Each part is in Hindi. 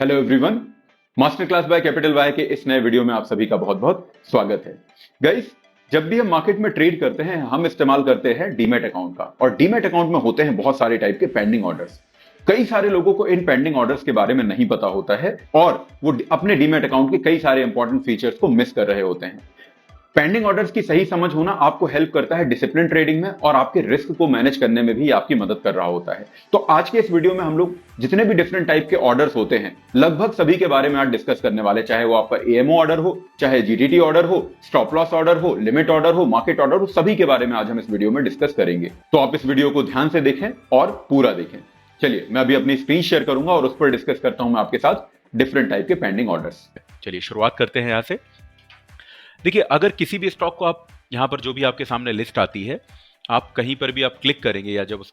Hello everyone. Master class by capital Y के इस नए वीडियो में आप सभी का बहुत बहुत स्वागत है। गाइस, जब भी हम मार्केट में ट्रेड करते हैं हम इस्तेमाल करते हैं डीमैट अकाउंट का, और डीमैट अकाउंट में होते हैं बहुत सारे टाइप के पेंडिंग ऑर्डर्स। कई सारे लोगों को इन पेंडिंग ऑर्डर्स के बारे में नहीं पता होता है और वो अपने डीमैट अकाउंट के कई सारे इंपॉर्टेंट फीचर्स को मिस कर रहे होते हैं। पेंडिंग ऑर्डर्स की सही समझ होना आपको हेल्प करता है डिसिप्लिन ट्रेडिंग में, और आपके रिस्क को मैनेज करने में भी आपकी मदद कर रहा होता है। तो आज के इस वीडियो में हम लोग जितने भी डिफरेंट टाइप के ऑर्डर्स होते हैं लगभग सभी के बारे में आज डिस्कस करने वाले, चाहे वो आपका एएमओ ऑर्डर हो, चाहे जीटीटी ऑर्डर हो, स्टॉप लॉस ऑर्डर हो, लिमिट ऑर्डर हो, मार्केट ऑर्डर हो, सभी के बारे में आज हम इस वीडियो में डिस्कस करेंगे। तो आप इस वीडियो को ध्यान से देखें और पूरा देखें। चलिए मैं अभी अपनी स्क्रीन शेयर करूंगा और उस पर डिस्कस करता हूं मैं आपके साथ डिफरेंट टाइप के पेंडिंग ऑर्डर्स। चलिए शुरुआत करते हैं यहाँ से। देखिए, अगर किसी भी स्टॉक को आप यहाँ पर जो भी आपके सामने लिस्ट आती है, आप कहीं पर भी आप क्लिक करेंगे या जब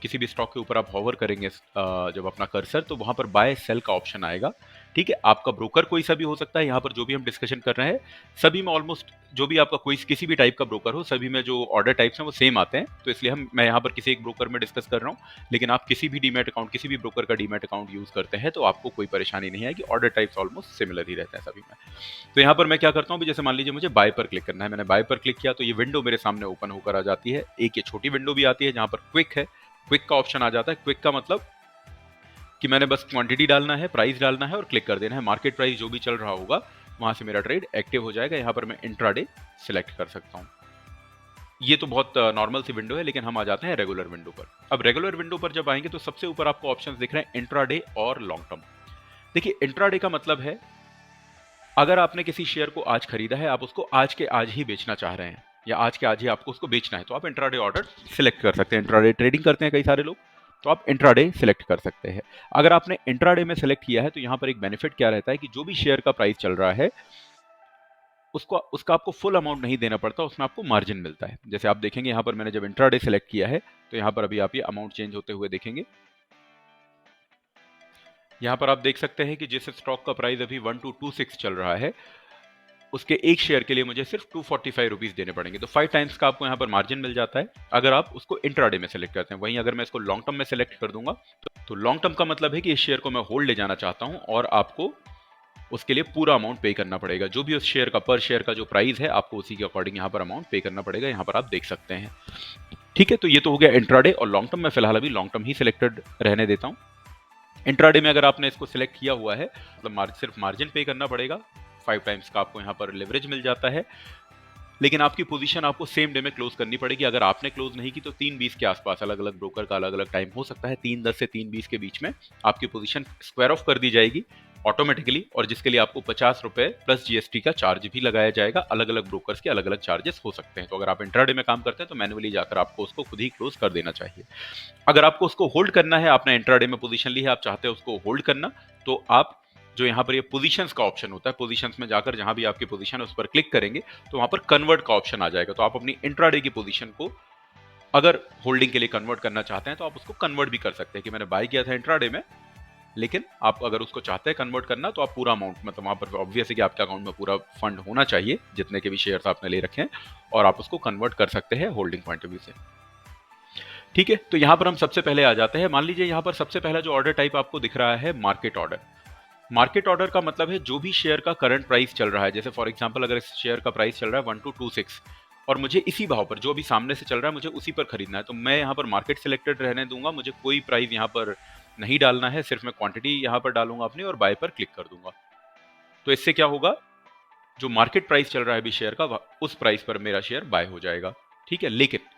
किसी भी स्टॉक के ऊपर आप हॉवर करेंगे जब अपना कर्सर, तो वहाँ पर बाय सेल का ऑप्शन आएगा। ठीक है, आपका ब्रोकर कोई सा भी हो सकता है। यहाँ पर जो भी हम डिस्कशन कर रहे हैं सभी में ऑलमोस्ट जो भी आपका कोई किसी भी टाइप का ब्रोकर हो, सभी में जो ऑर्डर टाइप्स हैं वो सेम आते हैं। तो इसलिए मैं यहाँ पर किसी एक ब्रोकर में डिस्कस कर रहा हूँ, लेकिन आप किसी भी डीमैट अकाउंट, किसी भी ब्रोकर का डीमैट अकाउंट यूज करते हैं तो आपको कोई परेशानी नहीं आएगी। ऑर्डर टाइप्स ऑलमोस्ट सिमिलर ही रहते हैं सभी में। तो यहाँ पर मैं क्या करता हूँ, जैसे मान लीजिए मुझे बाय पर क्लिक करना है, मैंने बाय पर क्लिक किया तो ये विंडो मेरे सामने ओपन होकर आ जाती है। एक ये छोटी विंडो भी आती है जहाँ पर क्विक है, क्विक का ऑप्शन आ जाता है। क्विक का मतलब कि मैंने बस क्वांटिटी डालना है, प्राइस डालना है और क्लिक कर देना है। मार्केट प्राइस जो भी चल रहा होगा वहां से मेरा ट्रेड एक्टिव हो जाएगा। यहाँ पर मैं इंट्राडे सिलेक्ट कर सकता हूँ। ये तो बहुत नॉर्मल सी विंडो है, लेकिन हम आ जाते हैं रेगुलर विंडो पर। अब रेगुलर विंडो पर जब आएंगे तो सबसे ऊपर आपको ऑप्शंस दिख रहे हैं इंट्राडे और लॉन्ग टर्म। देखिए, इंट्राडे का मतलब है अगर आपने किसी शेयर को आज खरीदा है, आप उसको आज के आज ही बेचना चाह रहे हैं या आज के आज ही आपको उसको बेचना है, तो आप इंट्राडे ऑर्डर सिलेक्ट कर सकते हैं। इंट्राडे ट्रेडिंग करते हैं कई सारे लोग, तो आप इंट्राडे सिलेक्ट कर सकते हैं। अगर आपने इंट्राडे में सिलेक्ट किया है तो यहाँ पर एक बेनिफिट क्या रहता है कि जो भी शेयर का प्राइस चल रहा है उसका आपको फुल अमाउंट नहीं देना पड़ता, उसमें आपको मार्जिन मिलता है। जैसे आप देखेंगे यहाँ पर मैंने जब इंट्राडे सिलेक्ट किया है तो यहाँ पर अभी आप ये अमाउंट चेंज होते हुए देखेंगे। यहाँ पर आप देख सकते हैं कि जिस स्टॉक का प्राइस अभी 1226 चल रहा है उसके एक शेयर के लिए मुझे सिर्फ 245 रुपीज देने पड़ेंगे। तो 5 टाइम्स का आपको यहाँ पर मार्जिन मिल जाता है अगर आप उसको इंट्राडे में सेलेक्ट करते हैं। वहीं अगर मैं इसको लॉन्ग टर्म में सेलेक्ट कर दूंगा तो लॉन्ग टर्म का मतलब है कि इस शेयर को मैं होल्ड ले जाना चाहता हूं और आपको उसके लिए पूरा अमाउंट पे करना पड़ेगा। जो भी उस शेयर का पर शेयर का जो प्राइस है आपको उसी के अकॉर्डिंग यहाँ पर अमाउंट पे करना पड़ेगा। यहाँ पर आप देख सकते हैं। ठीक है, तो ये तो हो गया इंट्राडे और लॉन्ग टर्म। मैं फिलहाल अभी लॉन्ग टर्म ही सिलेक्टेड रहने देता हूँ। इंट्राडे में अगर आपने इसको सिलेक्ट किया हुआ है मतलब सिर्फ मार्जिन पे करना पड़ेगा। 5 टाइम्स का आपको यहाँ पर लेवरेज मिल जाता है, लेकिन आपकी पोजीशन आपको सेम डे में क्लोज करनी पड़ेगी। अगर आपने क्लोज नहीं की तो 3:20 के आसपास, अलग अलग ब्रोकर का अलग अलग टाइम हो सकता है, 3:10 से 3:20 के बीच में आपकी पोजीशन स्क्वायर ऑफ कर दी जाएगी ऑटोमेटिकली, और जिसके लिए आपको 50 रुपए प्लस जीएसटी का चार्ज भी लगाया जाएगा। अलग अलग ब्रोकर्स के अलग अलग चार्जेस हो सकते हैं। तो अगर आप इंट्राडे में काम करते हैं तो मैन्युअली जाकर आपको उसको खुद ही क्लोज कर देना चाहिए। अगर आपको उसको होल्ड करना है, आपने इंट्राडे में पोजीशन ली है, आप चाहते हैं उसको होल्ड करना, तो आप जो यहाँ पर ये पोजीशंस का ऑप्शन होता है, पोजीशंस में जाकर जहां भी आपकी पोजीशन है उस पर क्लिक करेंगे तो वहां पर कन्वर्ट का ऑप्शन आ जाएगा। तो आप अपनी इंट्राडे की पोजीशन को अगर होल्डिंग के लिए कन्वर्ट करना चाहते हैं तो आप उसको कन्वर्ट भी कर सकते हैं कि मैंने बाय किया था इंट्राडे में, लेकिन आप अगर उसको चाहते हैं कन्वर्ट करना तो आप पूरा अमाउंट, मतलब वहां पर ऑब्वियस है कि आपके अकाउंट में पूरा फंड होना चाहिए जितने के भी शेयर्स आपने ले रखे हैं, और आप उसको कन्वर्ट कर सकते हैं होल्डिंग पॉइंट ऑफ व्यू से। ठीक है, तो यहां पर हम सबसे पहले आ जाते हैं। मान लीजिए यहां पर सबसे पहला जो ऑर्डर टाइप आपको दिख रहा है मार्केट ऑर्डर। मार्केट ऑर्डर का मतलब है जो भी शेयर का करंट प्राइस चल रहा है। जैसे फॉर एग्जांपल अगर इस शेयर का प्राइस चल रहा है 1226 और मुझे इसी भाव पर, जो भी सामने से चल रहा है, मुझे उसी पर खरीदना है, तो मैं यहाँ पर मार्केट सिलेक्टेड रहने दूंगा। मुझे कोई प्राइस यहाँ पर नहीं डालना है, सिर्फ मैं क्वांटिटी यहाँ पर डालूंगा अपनी और बाय पर क्लिक कर दूंगा। तो इससे क्या होगा, जो मार्केट प्राइस चल रहा है अभी शेयर का उस प्राइस पर मेरा शेयर बाय हो जाएगा। ठीक है, लेकिन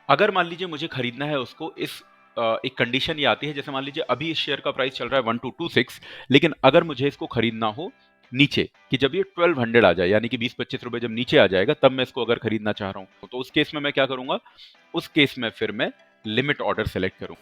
अगर मान लीजिए मुझे खरीदना है उसको, इस एक कंडीशन ये आती है, जैसे मान लीजिए अभी इस शेयर का प्राइस चल रहा है 1226, लेकिन अगर मुझे इसको खरीदना हो नीचे, कि जब ये 1200 आ जाए, यानी कि 20-25 रुपए जब नीचे आ जाएगा, तब मैं इसको अगर खरीदना चाह रहा हूं, तो उस केस में मैं क्या करूंगा, उस केस में फिर मैं लिमिट ऑर्डर सेलेक्ट करूं।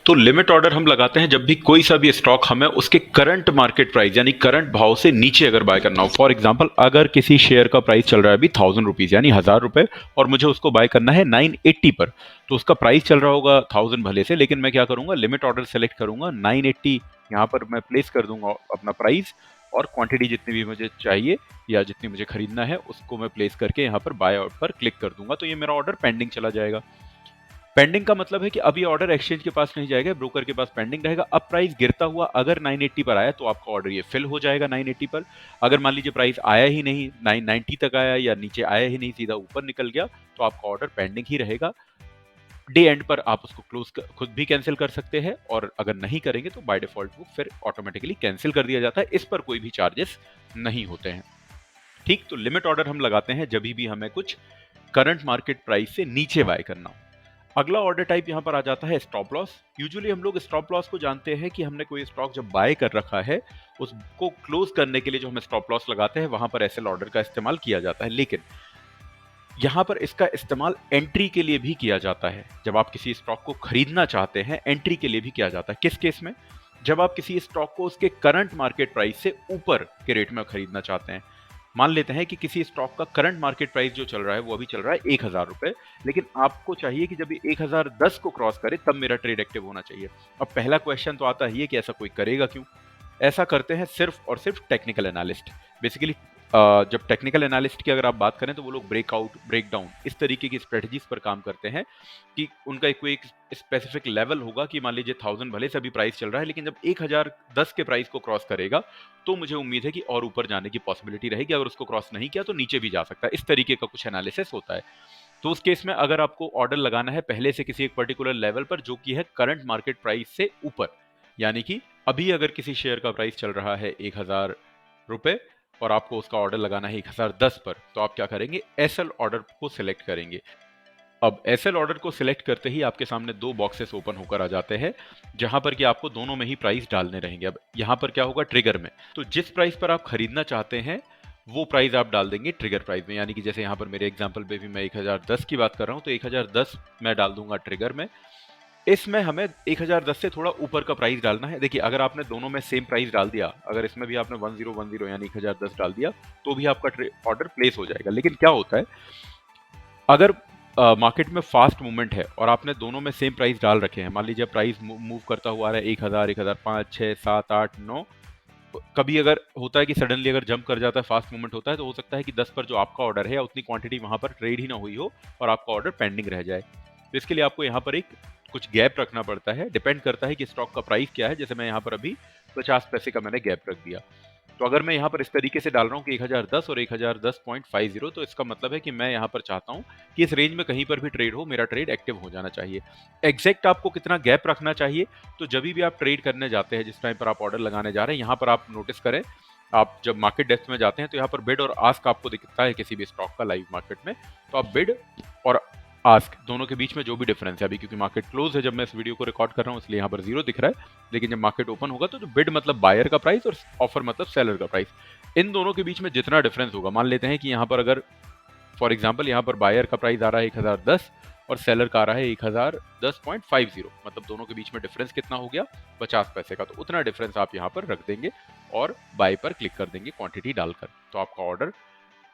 तो लिमिट ऑर्डर हम लगाते हैं जब भी कोई सा भी स्टॉक हमें उसके करंट मार्केट प्राइस यानी करंट भाव से नीचे अगर बाय करना हो। फॉर एग्जांपल अगर किसी शेयर का प्राइस चल रहा है अभी 1000 रुपीज यानी 1000 रुपए, और मुझे उसको बाय करना है 980 पर, तो उसका प्राइस चल रहा होगा 1000 भले से, लेकिन मैं क्या करूंगा, लिमिट ऑर्डर सेलेक्ट करूंगा, 980 यहाँ पर मैं प्लेस कर दूंगा अपना प्राइस, और क्वांटिटी जितनी भी मुझे चाहिए या जितनी मुझे खरीदना है उसको मैं प्लेस करके यहाँ पर बाय आउट पर क्लिक कर दूंगा। तो ये मेरा ऑर्डर पेंडिंग चला जाएगा। पेंडिंग का मतलब है कि अभी ऑर्डर एक्सचेंज के पास नहीं जाएगा, ब्रोकर के पास पेंडिंग रहेगा। अब प्राइस गिरता हुआ अगर 980 पर आया तो आपका ऑर्डर ये फिल हो जाएगा 980 पर। अगर मान लीजिए प्राइस आया ही नहीं, 990 तक आया या नीचे आया ही नहीं, सीधा ऊपर निकल गया, तो आपका ऑर्डर पेंडिंग ही रहेगा। डे एंड पर आप उसको खुद भी कैंसिल कर सकते हैं, और अगर नहीं करेंगे तो बाय डिफॉल्ट वो फिर ऑटोमेटिकली कैंसिल कर दिया जाता है। इस पर कोई भी चार्जेस नहीं होते हैं। ठीक, तो लिमिट ऑर्डर हम लगाते हैं जब भी हमें कुछ करंट मार्केट प्राइस से नीचे बाय करना हो। अगला ऑर्डर टाइप यहाँ पर आ जाता है स्टॉप लॉस। यूजुअली हम लोग स्टॉप लॉस को जानते हैं कि हमने कोई स्टॉक जब बाय कर रखा है, उसको क्लोज करने के लिए जो हम स्टॉप लॉस लगाते हैं, वहां पर एसएल ऑर्डर का इस्तेमाल किया जाता है। लेकिन यहाँ पर इसका इस्तेमाल एंट्री के लिए भी किया जाता है। जब आप किसी स्टॉक को खरीदना चाहते हैं, एंट्री के लिए भी किया जाता है। किस केस में? जब आप किसी स्टॉक को उसके करंट मार्केट प्राइस से ऊपर के रेट में खरीदना चाहते हैं। मान लेते हैं कि किसी स्टॉक का करंट मार्केट प्राइस जो चल रहा है वो अभी चल रहा है 1000 रुपए, लेकिन आपको चाहिए कि जब ये 1010 को क्रॉस करे तब मेरा ट्रेड एक्टिव होना चाहिए। अब पहला क्वेश्चन तो आता ही है कि ऐसा कोई करेगा क्यों? ऐसा करते हैं सिर्फ और सिर्फ टेक्निकल एनालिस्ट। बेसिकली जब टेक्निकल एनालिस्ट की अगर आप बात करें तो वो लोग ब्रेकआउट, ब्रेकडाउन, इस तरीके की स्ट्रेटजीज पर काम करते हैं कि उनका कोई एक स्पेसिफिक लेवल होगा कि मान लीजिए 1000 भले से अभी प्राइस चल रहा है, लेकिन जब 1010 के प्राइस को क्रॉस करेगा तो मुझे उम्मीद है कि और ऊपर जाने की पॉसिबिलिटी रहेगी। अगर उसको क्रॉस नहीं किया तो नीचे भी जा सकता है। इस तरीके का कुछ एनालिसिस होता है। तो उस केस में अगर आपको ऑर्डर लगाना है पहले से किसी एक पर्टिकुलर लेवल पर जो कि है करंट मार्केट प्राइस से ऊपर, यानी कि अभी अगर किसी शेयर का प्राइस चल रहा है 1000 रुपए और आपको उसका ऑर्डर लगाना है 1010 पर, तो आप क्या करेंगे? एसएल ऑर्डर को सिलेक्ट करेंगे। अब एसएल ऑर्डर को सिलेक्ट करते ही आपके सामने दो बॉक्सेस ओपन होकर आ जाते हैं, जहां पर कि आपको दोनों में ही प्राइस डालने रहेंगे। अब यहां पर क्या होगा? ट्रिगर में, तो जिस प्राइस पर आप खरीदना चाहते हैं वो प्राइस आप डाल देंगे ट्रिगर प्राइस में। यानी कि जैसे यहाँ पर मेरे एग्जांपल पे भी मैं 1010 की बात कर रहा हूँ, तो 1010 मैं डाल दूंगा ट्रिगर में। इसमें हमें 1010 से थोड़ा ऊपर का प्राइस डालना है। देखिए, अगर आपने दोनों में सेम प्राइस डाल दिया, अगर इसमें भी आपने 1010 यानी 1010 डाल दिया, तो भी आपका ऑर्डर प्लेस हो जाएगा। लेकिन क्या होता है, अगर मार्केट में फास्ट मूवमेंट है और आपने दोनों में सेम प्राइस डाल रखे हैं, मान लीजिए प्राइस मूव करता हुआ आ रहा है 1000, 1005, 6, 7, 8, 9, कभी अगर होता है कि सडनली अगर जंप कर जाता है, फास्ट मूवमेंट होता है, तो हो सकता है कि 10 पर जो आपका ऑर्डर है या उतनी क्वांटिटी वहां पर ट्रेड ही ना हुई हो और आपका ऑर्डर पेंडिंग रह जाए। तो इसके लिए आपको यहाँ पर एक कुछ गैप रखना पड़ता है। डिपेंड करता है कि स्टॉक का प्राइस क्या है। जैसे मैं यहाँ पर अभी 50 पैसे का मैंने गैप रख दिया, तो अगर मैं यहाँ पर इस तरीके से डाल रहा हूँ कि 1010 और 1010.50, तो इसका मतलब है कि मैं यहाँ पर चाहता हूँ कि इस रेंज में कहीं पर भी ट्रेड हो, मेरा ट्रेड एक्टिव हो जाना चाहिए। एग्जैक्ट आपको कितना गैप रखना चाहिए? तो जब भी आप ट्रेड करने जाते हैं, जिस टाइम पर आप ऑर्डर लगाने जा रहे हैं, यहाँ पर आप नोटिस करें, आप जब मार्केट डेप्थ में जाते हैं तो यहाँ पर बिड और आस्क आपको दिखता है किसी भी स्टॉक का लाइव मार्केट में। तो आप बिड और आस्क दोनों के बीच में जो भी डिफरेंस है, अभी क्योंकि मार्केट क्लोज है जब मैं इस वीडियो को रिकॉर्ड कर रहा हूँ इसलिए यहाँ पर 0 दिख रहा है, लेकिन जब मार्केट ओपन होगा तो जो बिड मतलब बायर का प्राइस और ऑफर मतलब सेलर का प्राइस, इन दोनों के बीच में जितना डिफरेंस होगा, मान लेते हैं कि यहाँ पर अगर फॉर एग्जांपल यहाँ पर बायर का प्राइस आ रहा है 1010 और सेलर का आ रहा है 1010.50, मतलब दोनों के बीच में डिफरेंस कितना हो गया? 50 पैसे का। तो उतना डिफरेंस आप यहाँ पर रख देंगे और बाय पर क्लिक कर देंगे क्वांटिटी डालकर, तो आपका ऑर्डर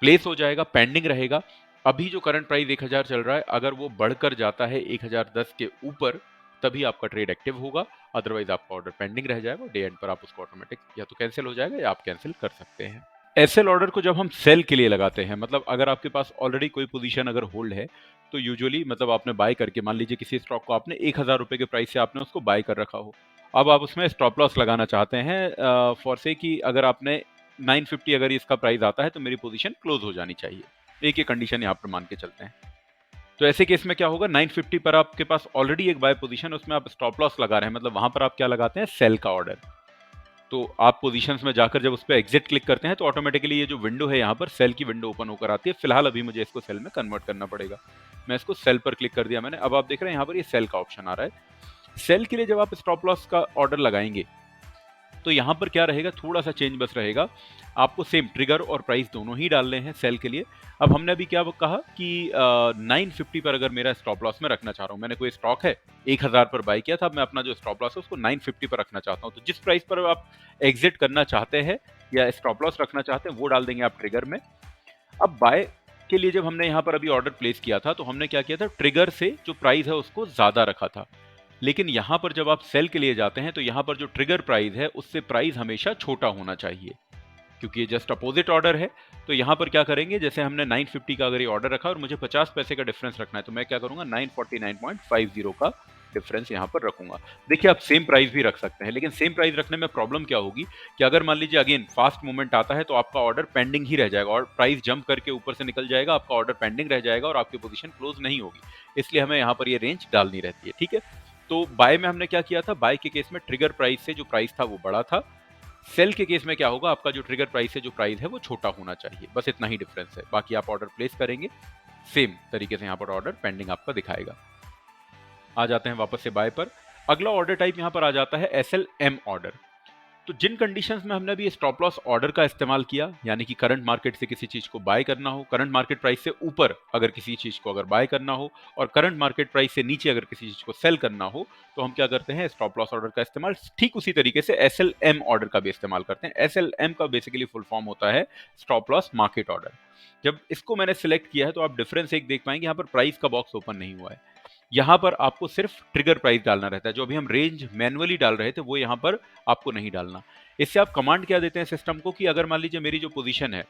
प्लेस हो जाएगा, पेंडिंग रहेगा। अभी जो करंट प्राइस 1000 चल रहा है, अगर वो बढ़कर जाता है 1010 के ऊपर, तभी आपका ट्रेड एक्टिव होगा, अदरवाइज आपका ऑर्डर पेंडिंग रह जाएगा। डे एंड पर आप उसको ऑटोमेटिक या तो कैंसिल हो जाएगा या आप कैंसिल कर सकते हैं। एसएल ऑर्डर को जब हम सेल के लिए लगाते हैं, मतलब अगर आपके पास ऑलरेडी कोई पोजीशन अगर होल्ड है, तो यूजुअली मतलब आपने बाय करके, मान लीजिए किसी स्टॉक को आपने 1000 रुपए के प्राइस से आपने उसको बाय कर रखा हो, अब आप उसमें स्टॉप लॉस लगाना चाहते हैं फॉर से कि अगर आपने 950 अगर इसका प्राइस आता है तो मेरी पोजीशन क्लोज हो जानी चाहिए, एक ये कंडीशन यहाँ पर मान के चलते हैं। तो ऐसे केस में क्या होगा? 950 पर आपके पास ऑलरेडी एक बाय पोजीशन, उसमें आप स्टॉप लॉस लगा रहे हैं, मतलब वहां पर आप क्या लगाते हैं? सेल का ऑर्डर। तो आप पोजीशंस में जाकर जब उस पर एग्जिट क्लिक करते हैं तो ऑटोमेटिकली ये जो विंडो है यहाँ पर सेल की विंडो ओपन होकर आती है। फिलहाल अभी मुझे इसको सेल में कन्वर्ट करना पड़ेगा। मैं इसको सेल पर क्लिक कर दिया मैंने। अब आप देख रहे हैं यहाँ पर ये सेल का ऑप्शन आ रहा है। सेल के लिए जब आप स्टॉप लॉस का ऑर्डर लगाएंगे तो यहाँ पर क्या रहेगा? थोड़ा सा चेंज बस रहेगा, आपको सेम ट्रिगर और प्राइस दोनों ही डालने हैं सेल के लिए। अब हमने अभी क्या कहा कि 950 पर अगर मेरा स्टॉप लॉस में रखना चाह रहा हूँ, मैंने कोई स्टॉक है 1000 पर बाय किया था, अब मैं अपना जो स्टॉप लॉस है उसको 950 पर रखना चाहता हूँ। तो जिस प्राइस पर आप एग्जिट करना चाहते हैं या स्टॉप लॉस रखना चाहते हैं वो डाल देंगे आप ट्रिगर में। अब बाय के लिए जब हमने यहाँ पर अभी ऑर्डर प्लेस किया था तो हमने क्या किया था? ट्रिगर से जो प्राइस है उसको ज्यादा रखा था, लेकिन यहाँ पर जब आप सेल के लिए जाते हैं तो यहाँ पर जो ट्रिगर प्राइस है उससे प्राइस हमेशा छोटा होना चाहिए। क्योंकि ये जस्ट अपोजिट ऑर्डर है। तो यहाँ पर क्या करेंगे, जैसे हमने 950 का अगर ये ऑर्डर रखा और मुझे 50 पैसे का डिफरेंस रखना है, तो मैं क्या करूंगा 949.50 का डिफरेंस यहाँ पर रखूंगा। देखिए आप सेम प्राइस भी रख सकते हैं, लेकिन सेम प्राइस रखने में प्रॉब्लम क्या होगी कि अगर मान लीजिए अगेन फास्ट मूवमेंट आता है तो आपका ऑर्डर पेंडिंग ही रह जाएगा और प्राइस जंप करके ऊपर से निकल जाएगा, आपका ऑर्डर पेंडिंग रह जाएगा और आपकी पोजीशन क्लोज नहीं होगी। इसलिए हमें यहाँ पर ये रेंज डालनी रहती है, ठीक है। तो बाय में हमने क्या किया था, बाय के केस में ट्रिगर प्राइस से जो प्राइस था वो बड़ा था। सेल के केस में क्या होगा, आपका जो ट्रिगर प्राइस है, जो प्राइस है वो छोटा होना चाहिए, बस इतना ही डिफरेंस है। बाकी आप ऑर्डर प्लेस करेंगे सेम तरीके से यहाँ पर ऑर्डर पेंडिंग आपका दिखाएगा। आ जाते हैं वापस से बाय पर। अगला ऑर्डर टाइप यहाँ पर आ जाता है SLM ऑर्डर। तो जिन कंडीशंस में हमने अभी स्टॉप लॉस ऑर्डर का इस्तेमाल किया, यानी कि करंट मार्केट से किसी चीज को बाय करना हो, करंट मार्केट प्राइस से ऊपर अगर किसी चीज को अगर बाय करना हो और करंट मार्केट प्राइस से नीचे अगर किसी चीज को सेल करना हो, तो हम क्या करते हैं, स्टॉप लॉस ऑर्डर का इस्तेमाल। ठीक उसी तरीके से SLM ऑर्डर का भी इस्तेमाल करते हैं। SLM का बेसिकली फुल फॉर्म होता है स्टॉप लॉस मार्केट ऑर्डर। जब इसको मैंने सिलेक्ट किया है तो आप डिफरेंस एक देख पाएंगे, यहाँ पर प्राइस का बॉक्स ओपन नहीं हुआ है। यहाँ पर आपको सिर्फ ट्रिगर प्राइस डालना रहता है। जो अभी हम रेंज मैन्युअली डाल रहे थे वो यहाँ पर आपको नहीं डालना। इससे आप कमांड क्या देते हैं सिस्टम को कि अगर मान लीजिए मेरी जो पोजीशन है,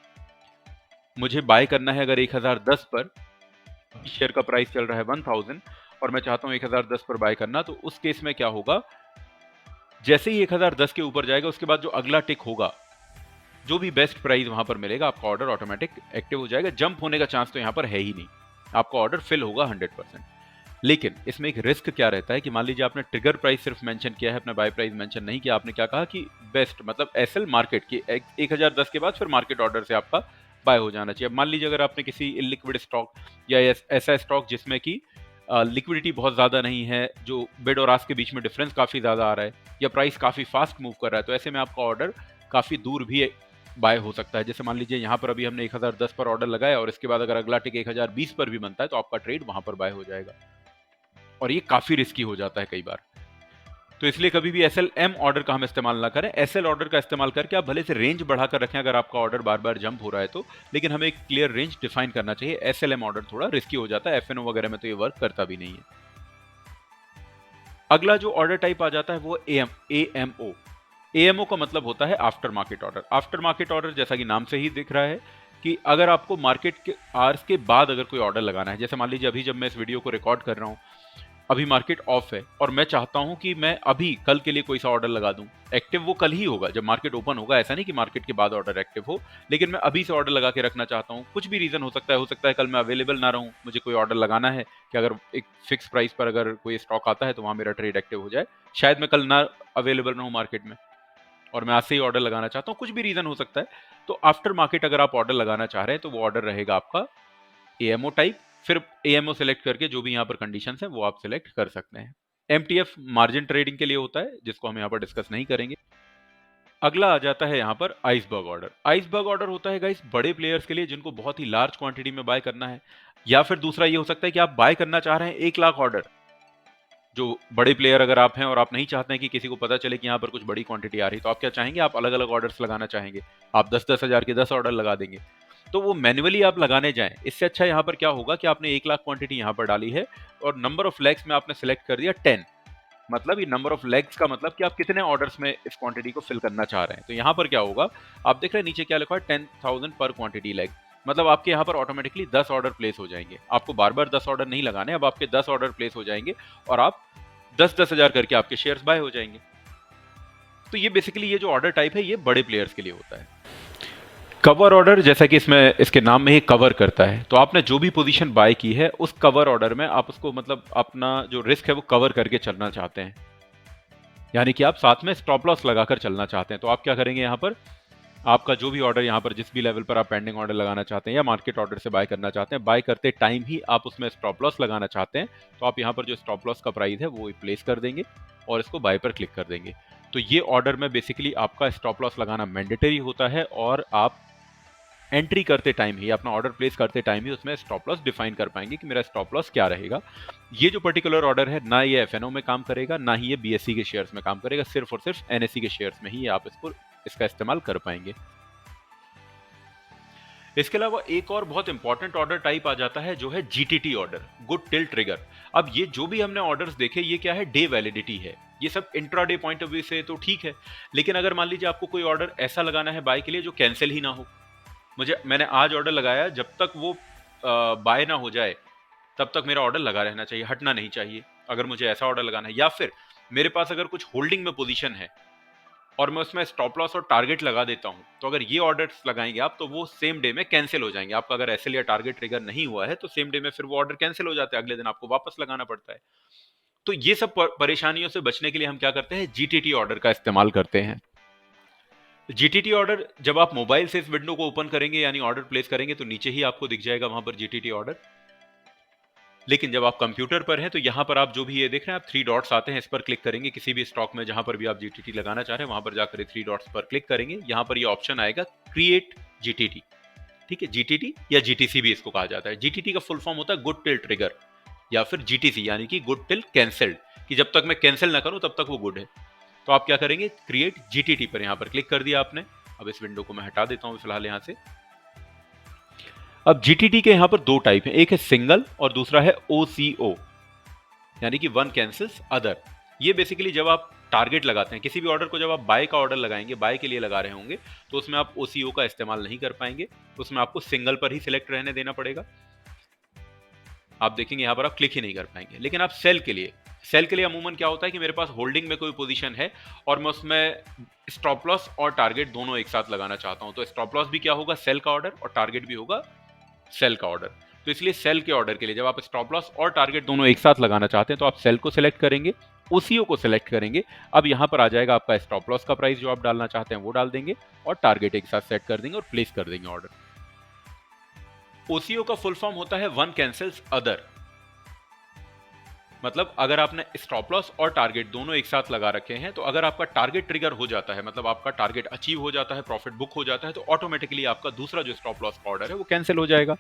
मुझे बाय करना है अगर 1010 पर, शेयर का प्राइस चल रहा है 1000 और मैं चाहता हूं 1010 पर बाय करना, तो उस केस में क्या होगा, जैसे ही 1010 के ऊपर जाएगा उसके बाद जो अगला टिक होगा, जो भी बेस्ट प्राइस वहां पर मिलेगा, आपका ऑर्डर ऑटोमेटिक एक्टिव हो जाएगा। जंप होने का चांस तो यहाँ पर है ही नहीं, आपका ऑर्डर फिल होगा 100%। लेकिन इसमें एक रिस्क क्या रहता है कि मान लीजिए आपने ट्रिगर प्राइस सिर्फ मेंशन किया है, अपना बाय प्राइस मेंशन नहीं किया। आपने क्या कहा कि बेस्ट मतलब एसएल मार्केट की 1010 के बाद फिर मार्केट ऑर्डर से आपका बाय हो जाना चाहिए। अब मान लीजिए अगर आपने किसी इलिक्विड स्टॉक या ऐसा स्टॉक जिसमें कि लिक्विडिटी बहुत ज़्यादा नहीं है, जो बिड और आस्क के बीच में डिफरेंस काफ़ी ज़्यादा आ रहा है या प्राइस काफ़ी फास्ट मूव कर रहा है, तो ऐसे में आपका ऑर्डर काफ़ी दूर भी बाय हो सकता है। जैसे मान लीजिए यहाँ पर अभी हमने 1010 पर ऑर्डर लगाया और इसके बाद अगर अगला टिक 1020 पर भी बनता है तो आपका ट्रेड वहां पर बाय हो जाएगा और ये काफी रिस्की हो जाता है कई बार। तो इसलिए कभी भी SLM ऑर्डर का हम इस्तेमाल ना करें। SL ऑर्डर का इस्तेमाल करके आप भले से रेंज बढ़ाकर रखें अगर आपका ऑर्डर बार बार जंप हो रहा है तो, लेकिन हमें एक क्लियर रेंज डिफाइन करना चाहिए। SLM ऑर्डर थोड़ा रिस्की हो जाता है, FNO वगैरह में तो ये वर्क करता भी नहीं है। अगला जो ऑर्डर टाइप आ जाता है वो AMO। AMO का मतलब होता है after market order. After market order जैसा कि नाम से ही दिख रहा है कि अगर आपको मार्केट के आवर्स के बाद अगर कोई ऑर्डर लगाना है, जैसे मान लीजिए अभी जब मैं इस वीडियो को रिकॉर्ड कर रहा हूं, अभी मार्केट ऑफ है और मैं चाहता हूं कि मैं अभी कल के लिए कोई सा ऑर्डर लगा दूं। एक्टिव वो कल ही होगा जब मार्केट ओपन होगा, ऐसा नहीं कि मार्केट के बाद ऑर्डर एक्टिव हो, लेकिन मैं अभी से ऑर्डर लगा के रखना चाहता हूं। कुछ भी रीजन हो सकता है कल मैं अवेलेबल ना रहूं, मुझे कोई ऑर्डर लगाना है कि अगर एक फिक्स प्राइस पर अगर कोई स्टॉक आता है तो वहां मेरा ट्रेड एक्टिव हो जाए। शायद मैं कल ना अवेलेबल रहूं मार्केट में और मैं आज से ही ऑर्डर लगाना चाहता हूं, कुछ भी रीजन हो सकता है। तो आफ्टर मार्केट अगर आप ऑर्डर लगाना चाह रहे हैं तो वो ऑर्डर रहेगा आपका AMO टाइप। फिर AMO सेलेक्ट करके जो भी यहाँ पर कंडीशंस हैं वो आप सेलेक्ट कर सकते हैं। MTF मार्जिन ट्रेडिंग के लिए होता है, जिसको हम यहाँ पर डिस्कस नहीं करेंगे। अगला आ जाता है यहाँ पर आइसबर्ग ऑर्डर। आइसबर्ग ऑर्डर होता है गाइस बड़े प्लेयर्स के लिए जिनको बहुत ही लार्ज क्वांटिटी में बाय करना है, या फिर दूसरा ये हो सकता है कि आप बाय करना चाह रहे हैं 1 लाख ऑर्डर। जो बड़े प्लेयर अगर आप हैं और आप नहीं चाहते हैं कि किसी को पता चले कि यहाँ पर कुछ बड़ी क्वांटिटी आ रही, तो आप क्या चाहेंगे, आप अलग अलग ऑर्डर्स लगाना चाहेंगे। आप 10-10 हजार के 10 ऑर्डर लगा देंगे, तो वो मैन्युअली आप लगाने जाएं। इससे अच्छा यहाँ पर क्या होगा कि आपने 1 लाख क्वांटिटी यहाँ पर डाली है और नंबर ऑफ लेग्स में आपने सेलेक्ट कर दिया 10। मतलब ये नंबर ऑफ लेग्स का मतलब कि आप कितने ऑर्डर्स में इस क्वांटिटी को फिल करना चाह रहे हैं। तो यहाँ पर क्या होगा, आप देख रहे हैं नीचे क्या लिखा है, 10,000 पर क्वांटिटी लेग। मतलब आपके यहाँ पर ऑटोमेटिकली 10 ऑर्डर प्लेस हो जाएंगे। आपको बार बार 10 ऑर्डर नहीं लगाने, अब आपके 10 ऑर्डर प्लेस हो जाएंगे और आप 10-10 हजार करके आपके शेयर्स बाय हो जाएंगे। तो ये बेसिकली ये जो ऑर्डर टाइप है ये बड़े प्लेयर्स के लिए होता है। कवर ऑर्डर, जैसा कि इसमें इसके नाम में ही कवर करता है, तो आपने जो भी पोजीशन बाय की है उस कवर ऑर्डर में आप उसको मतलब अपना जो रिस्क है वो कवर करके चलना चाहते हैं, यानी कि आप साथ में स्टॉप लॉस लगाकर चलना चाहते हैं। तो आप क्या करेंगे, यहाँ पर आपका जो भी ऑर्डर यहाँ पर जिस भी लेवल पर आप पेंडिंग ऑर्डर लगाना चाहते हैं या मार्केट ऑर्डर से बाय करना चाहते हैं, बाय करते टाइम ही आप उसमें स्टॉप लॉस लगाना चाहते हैं, तो आप यहाँ पर जो स्टॉप लॉस का प्राइस है वो प्लेस कर देंगे और इसको बाय पर क्लिक कर देंगे। तो ये ऑर्डर में बेसिकली आपका स्टॉप लॉस लगाना मैंडेटरी होता है और आप एंट्री करते टाइम ही, अपना ऑर्डर प्लेस करते टाइम ही उसमें स्टॉप लॉस डिफाइन कर पाएंगे कि मेरा स्टॉप लॉस क्या रहेगा। ये जो पर्टिकुलर ऑर्डर है ना ये FNO में काम करेगा, ना ही ये BSE के शेयर्स में काम करेगा, सिर्फ और सिर्फ NSE के शेयर्स में ही आप इसका इस्तेमाल कर पाएंगे। इसके अलावा एक और बहुत इंपॉर्टेंट ऑर्डर टाइप आ जाता है जो है GTT order, good till trigger. अब ये जो भी हमने ऑर्डर्स देखे ये क्या है, डे वैलिडिटी है, ये सब इंट्राडे पॉइंट ऑफ व्यू से तो ठीक है, लेकिन अगर मान लीजिए आपको कोई ऑर्डर ऐसा लगाना है बाय के लिए जो कैंसिल ही ना हो, मैंने आज ऑर्डर लगाया, जब तक वो बाय ना हो जाए तब तक मेरा ऑर्डर लगा रहना चाहिए, हटना नहीं चाहिए, अगर मुझे ऐसा ऑर्डर लगाना है। या फिर मेरे पास अगर कुछ होल्डिंग में पोजीशन है और मैं उसमें स्टॉप लॉस और टारगेट लगा देता हूं, तो अगर ये ऑर्डर्स लगाएंगे आप तो वो सेम डे में कैंसिल हो जाएंगे। आपका अगर एसएल या टारगेट ट्रिगर नहीं हुआ है तो सेम डे में फिर वो ऑर्डर कैंसिल हो जाते हैं, अगले दिन आपको वापस लगाना पड़ता है। तो ये सब परेशानियों से बचने के लिए हम क्या करते हैं, जीटीटी ऑर्डर का इस्तेमाल करते हैं। जीटीटी ऑर्डर जब आप मोबाइल से इस विंडो को ओपन करेंगे यानी ऑर्डर प्लेस करेंगे तो नीचे ही आपको दिख जाएगा वहां पर जीटीटी ऑर्डर। लेकिन जब आप कंप्यूटर पर हैं तो यहां पर आप जो भी ये देख रहे हैं, आप 3 डॉट्स आते हैं, इस पर क्लिक करेंगे, किसी भी स्टॉक में जहां पर भी आप जीटीटी लगाना चाह रहे हैं वहां पर जाकर 3 डॉट्स पर क्लिक करेंगे, यहां पर ये ऑप्शन आएगा क्रिएट जीटीटी। ठीक है, जीटीटी या जीटीसी भी इसको कहा जाता है। जीटीटी का फुल फॉर्म होता है गुड टिल ट्रिगर, या फिर जीटीसी यानी कि गुड टिल कैंसल्ड, कि जब तक मैं कैंसिल ना करूं तब तक वो गुड है। तो आप क्या करेंगे, क्रिएट जीटीटी पर यहां पर क्लिक कर दिया आपने। अब इस विंडो को मैं हटा देता हूं फिलहाल यहां से। अब जीटीटी के यहां पर 2 टाइप हैं, एक है सिंगल और दूसरा है ओसीओ, यानी कि वन कैंसिल्स अदर। ये बेसिकली जब आप टारगेट लगाते हैं किसी भी ऑर्डर को, जब आप बाय का ऑर्डर लगाएंगे, बाय के लिए लगा रहे होंगे, तो उसमें आप ओसीओ का इस्तेमाल नहीं कर पाएंगे, उसमें आपको सिंगल पर ही सिलेक्ट रहने देना पड़ेगा। आप देखेंगे यहां पर आप क्लिक ही नहीं कर पाएंगे। लेकिन आप सेल के लिए अमूमन क्या होता है कि मेरे पास होल्डिंग में कोई पोजीशन है और मैं उसमें स्टॉप लॉस और टारगेट दोनों एक साथ लगाना चाहता हूं, तो स्टॉप लॉस भी क्या होगा, सेल का ऑर्डर, और टारगेट भी होगा सेल का ऑर्डर। तो इसलिए सेल के ऑर्डर के लिए जब आप स्टॉप लॉस और टारगेट दोनों एक साथ लगाना चाहते हैं तो आप सेल को सिलेक्ट करेंगे, ओसीओ को सिलेक्ट करेंगे। अब यहां पर आ जाएगा आपका स्टॉप लॉस का प्राइस जो आप डालना चाहते हैं वो डाल देंगे और टारगेट एक साथ सेट कर देंगे और प्लेस कर देंगे ऑर्डर। ओसीओ का फुल फॉर्म होता है वन कैंसिल्स अदर, मतलब अगर आपने स्टॉप लॉस और टारगेट दोनों एक साथ लगा रखे हैं तो अगर आपका टारगेट ट्रिगर हो जाता है, मतलब आपका टारगेट अचीव हो जाता है, प्रॉफिट बुक हो जाता है, तो ऑटोमेटिकली आपका दूसरा जो स्टॉप लॉस का ऑर्डर है वो कैंसिल हो जाएगा।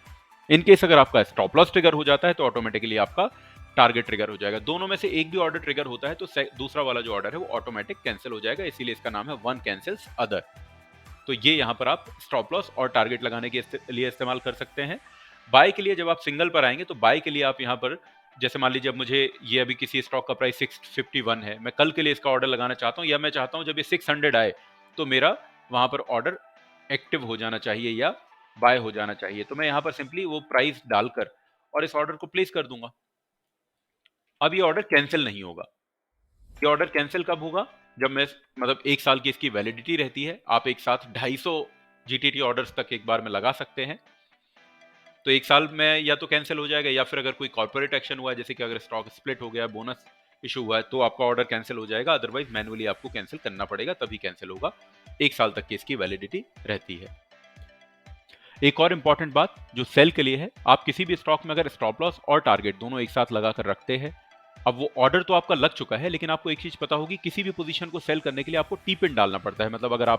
इन केस अगर आपका स्टॉप लॉस ट्रिगर हो जाता है तो ऑटोमेटिकली आपका टारगेट ट्रिगर हो जाएगा। दोनों में से एक भी ऑर्डर ट्रिगर होता है तो दूसरा वाला जो ऑर्डर है वो ऑटोमेटिक कैंसिल हो जाएगा, इसीलिए इसका नाम है वन कैंसिल्स अदर। तो ये यहां पर आप स्टॉप लॉस और टारगेट लगाने के लिए इस्तेमाल कर सकते हैं। बाय के लिए जब आप सिंगल पर आएंगे तो बाय के लिए आप यहां पर, जैसे मान लीजिए अब मुझे ये अभी किसी स्टॉक का प्राइस 651 है, मैं कल के लिए इसका ऑर्डर लगाना चाहता हूं, या मैं चाहता हूं जब ये 600 आए तो मेरा वहां पर ऑर्डर एक्टिव हो जाना चाहिए या बाय हो जाना चाहिए, तो मैं यहां पर सिंपली वो प्राइस डालकर और इस ऑर्डर को प्लेस कर दूंगा। अब ये ऑर्डर कैंसिल नहीं होगा। ये ऑर्डर कैंसिल कब होगा, जब मैं, मतलब 1 साल की इसकी वैलिडिटी रहती है, आप एक साथ 250 जीटीटी ऑर्डर्स तक एक बार में लगा सकते हैं। तो 1 साल में या तो कैंसिल हो जाएगा, या फिर अगर कोई कॉर्पोरेट एक्शन हुआ है, जैसे कि अगर स्टॉक स्प्लिट हो गया, बोनस इशू हुआ है, तो आपका ऑर्डर कैंसिल हो जाएगा, अदरवाइज मैन्युअली आपको कैंसिल करना पड़ेगा, तभी कैंसिल होगा। 1 साल तक की इसकी वैलिडिटी रहती है। एक और इंपॉर्टेंट बात जो सेल के लिए है, आप किसी भी स्टॉक में अगर स्टॉप लॉस और टारगेट दोनों एक साथ लगाकर रखते हैं, अब वो ऑर्डर तो आपका लग चुका है, लेकिन आपको एक चीज पता होगी, किसी भी पोजीशन को सेल करने के लिए आपको टी पिन डालना पड़ता है। मतलब अगर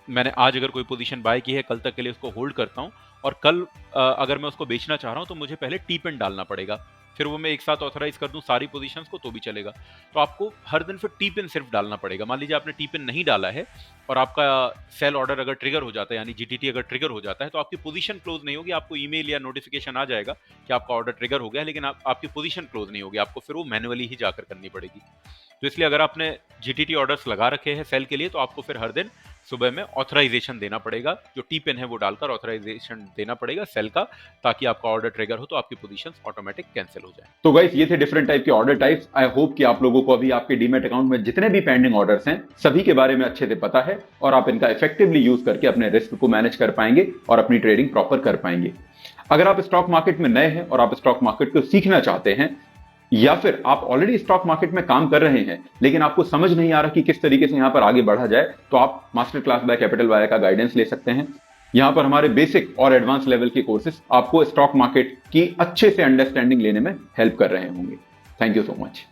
मैंने आज अगर कोई पोजीशन बाय की है, कल तक के लिए उसको होल्ड करता हूं, और कल अगर मैं उसको बेचना चाह रहा हूं तो मुझे पहले टी पिन डालना पड़ेगा, फिर वो मैं एक साथ ऑथराइज कर दूं सारी पोजीशंस को तो भी चलेगा। तो आपको हर दिन फिर टी पिन सिर्फ डालना पड़ेगा। मान लीजिए आपने टी पिन नहीं डाला है और आपका सेल ऑर्डर अगर ट्रिगर हो जाता है, यानी जीटीटी अगर ट्रिगर हो जाता है, तो आपकी पोजीशन क्लोज नहीं होगी, आपको ईमेल या नोटिफिकेशन आ जाएगा कि आपका ऑर्डर ट्रिगर हो गया, लेकिन आपकी पोजीशन क्लोज नहीं होगी, आपको फिर वो मैन्युअली ही जाकर करनी पड़ेगी। तो इसलिए अगर आपने जीटीटी ऑर्डर्स लगा रखे हैं सेल के लिए, तो आपको फिर हर दिन सुबह में ऑथराइजेशन देना पड़ेगा, जो टी पिन है वो डालकर ऑथराइजेशन देना पड़ेगा सेल का, ताकि आपका ऑर्डर ट्रिगर हो तो आपकी पोजीशंस ऑटोमेटिक कैंसिल हो जाए। तो गाइस, ये थे डिफरेंट टाइप के ऑर्डर टाइप्स। आई होप कि आप लोगों को अभी आपके डीमैट अकाउंट में जितने भी पेंडिंग ऑर्डर्स हैं सभी के बारे में अच्छे से पता है, और आप इनका इफेक्टिवली यूज करके अपने रिस्क को मैनेज कर पाएंगे और अपनी ट्रेडिंग प्रॉपर कर पाएंगे। अगर आप स्टॉक मार्केट में नए हैं और आप स्टॉक मार्केट को सीखना चाहते हैं, या फिर आप ऑलरेडी स्टॉक मार्केट में काम कर रहे हैं लेकिन आपको समझ नहीं आ रहा कि किस तरीके से यहां पर आगे बढ़ा जाए, तो आप master class by capital Y का गाइडेंस ले सकते हैं। यहां पर हमारे बेसिक और एडवांस लेवल के कोर्सेज आपको स्टॉक मार्केट की अच्छे से अंडरस्टैंडिंग लेने में हेल्प कर रहे होंगे। Thank you so much.